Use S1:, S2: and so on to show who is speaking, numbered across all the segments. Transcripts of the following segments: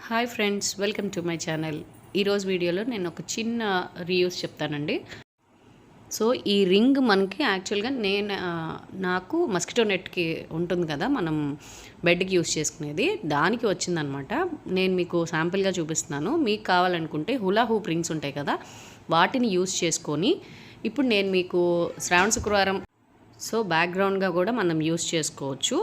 S1: Hi friends, welcome to my channel. ఈరోజు వీడియోలో నేను ఒక చిన్న రీయూస్ చెప్తానండి. సో ఈ రింగ్ మనకి యాక్చువల్గా నాకు మస్కిటో నెట్కి ఉంటుంది కదా, మనం బెడ్కి యూస్ చేసుకునేది, దానికి వచ్చిందనమాట. నేను మీకు శాంపిల్గా చూపిస్తున్నాను. మీకు కావాలనుకుంటే హులా హూప్ రింగ్స్ ఉంటాయి కదా, వాటిని యూస్ చేసుకొని ఇప్పుడు నేను మీకు శ్రావణ శుక్రవారం సో బ్యాక్గ్రౌండ్గా కూడా మనం యూస్ చేసుకోవచ్చు.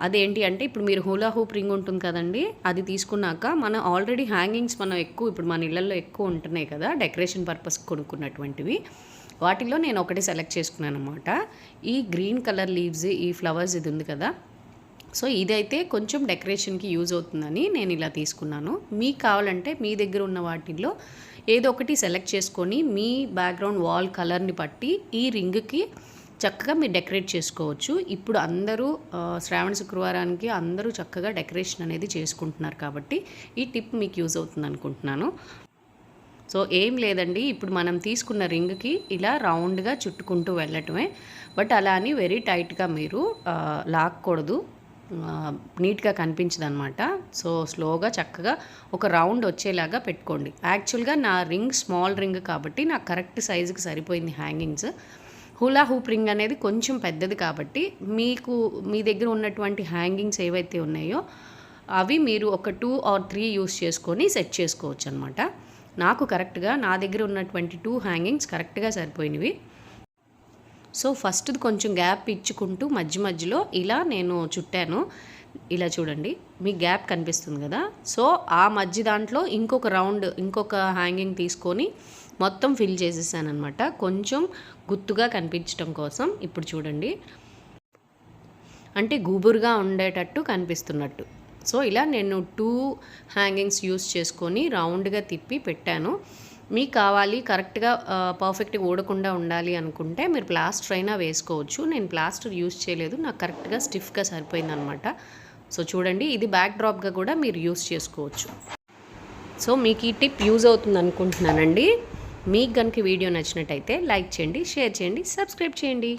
S1: అదేంటి అంటే, ఇప్పుడు మీరు హూలా హూప్ రింగ్ ఉంటుంది కదండి, అది తీసుకున్నాక మనం ఆల్రెడీ హ్యాంగింగ్స్ మనం ఎక్కువ ఇప్పుడు మన ఇళ్ళల్లో ఎక్కువ ఉంటున్నాయి కదా, డెకరేషన్ పర్పస్ కొనుక్కున్నటువంటివి. వాటిల్లో నేను ఒకటి సెలెక్ట్ చేసుకున్నాను అనమాట. ఈ గ్రీన్ కలర్ లీవ్స్, ఈ ఫ్లవర్స్ ఇది ఉంది కదా, సో ఇదైతే కొంచెం డెకరేషన్కి యూజ్ అవుతుందని నేను ఇలా తీసుకున్నాను. మీకు కావాలంటే మీ దగ్గర ఉన్న వాటిల్లో ఏదో ఒకటి సెలెక్ట్ చేసుకొని మీ బ్యాక్గ్రౌండ్ వాల్ కలర్ని బట్టి ఈ రింగ్కి చక్కగా మీరు డెకరేట్ చేసుకోవచ్చు. ఇప్పుడు అందరూ శ్రావణ శుక్రవారానికి అందరూ చక్కగా డెకరేషన్ అనేది చేసుకుంటున్నారు కాబట్టి ఈ టిప్ మీకు యూజ్ అవుతుంది అనుకుంటున్నాను. సో ఏం లేదండి, ఇప్పుడు మనం తీసుకున్న రింగ్కి ఇలా రౌండ్గా చుట్టుకుంటూ వెళ్ళటమే. బట్ అలా అని వెరీ టైట్గా మీరు లాక్కూడదు, నీట్గా కనిపించదు అనమాట. సో స్లోగా చక్కగా ఒక రౌండ్ వచ్చేలాగా పెట్టుకోండి. యాక్చువల్గా నా రింగ్ స్మాల్ రింగ్ కాబట్టి నాకు కరెక్ట్ సైజుకి సరిపోయింది హ్యాంగింగ్స్. హులా హూప్ రింగ్ అనేది కొంచెం పెద్దది కాబట్టి మీకు మీ దగ్గర ఉన్నటువంటి హ్యాంగింగ్స్ ఏవైతే ఉన్నాయో అవి మీరు ఒక 2 or 3 యూస్ చేసుకొని సెట్ చేసుకోవచ్చు అనమాట. నాకు కరెక్ట్గా నా దగ్గర ఉన్నటువంటి 2 హ్యాంగింగ్స్ కరెక్ట్గా సరిపోయినవి. సో ఫస్ట్ది కొంచెం గ్యాప్ ఇచ్చుకుంటూ మధ్య మధ్యలో ఇలా నేను చుట్టాను. ఇలా చూడండి, మీ గ్యాప్ కనిపిస్తుంది కదా, సో ఆ మధ్య దాంట్లో ఇంకొక హ్యాంగింగ్ తీసుకొని మొత్తం ఫిల్ చేసేసాను అనమాట, కొంచెం గుత్తుగా కనిపించడం కోసం. ఇప్పుడు చూడండి, అంటే గుబురుగా ఉండేటట్టు కనిపిస్తున్నట్టు. సో ఇలా నేను 2 హ్యాంగింగ్స్ యూస్ చేసుకొని రౌండ్గా తిప్పి పెట్టాను. మీకు కావాలి కరెక్ట్గా పర్ఫెక్ట్గా ఊడకుండా ఉండాలి అనుకుంటే మీరు ప్లాస్టర్ అయినా వేసుకోవచ్చు. నేను ప్లాస్టర్ యూస్ చేయలేదు, నాకు కరెక్ట్గా స్టిఫ్గా సరిపోయిందనమాట. సో చూడండి, ఇది బ్యాక్ డ్రాప్గా కూడా మీరు యూస్ చేసుకోవచ్చు. సో మీకు ఈ టిప్ యూజ్ అవుతుంది అనుకుంటున్నానండి. మీకు కనుక వీడియో నచ్చినట్టయితే లైక్ చేయండి, షేర్ చేయండి, సబ్స్క్రైబ్ చేయండి.